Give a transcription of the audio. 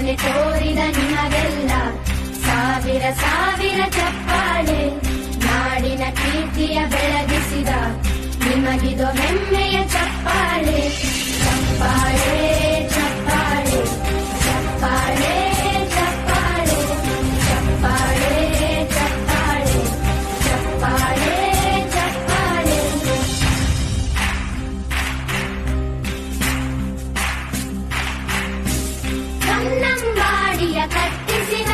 ಮೇಲೆ ತೋರಿದ ನಿಮಗೆಲ್ಲ ಸಾವಿರ ಸಾವಿರ ಚಪ್ಪಾಳೆ. ನಾಡಿನ ಕೀರ್ತಿಯ ಬೆಳಗಿಸಿದ ನಿಮಗಿದು ಹೆಮ್ಮೆಯ ಚಪ್ಪಾಳೆ. ಚಪ್ಪಾಳೆ ಚಪ್ಪಾಳೆ ಚಪ್ಪಾಳೆ ಚಪ್ಪಾಳೆ ಚಪ್ಪಾಳೆ ಚಪ್ಪಾಳೆ ಚಪ್ಪಾಳೆ ಚಪ್ಪಾಳೆ. ಕನ್ನಂಬಾಡಿಯ ಕಟ್ಟಿಸಿದ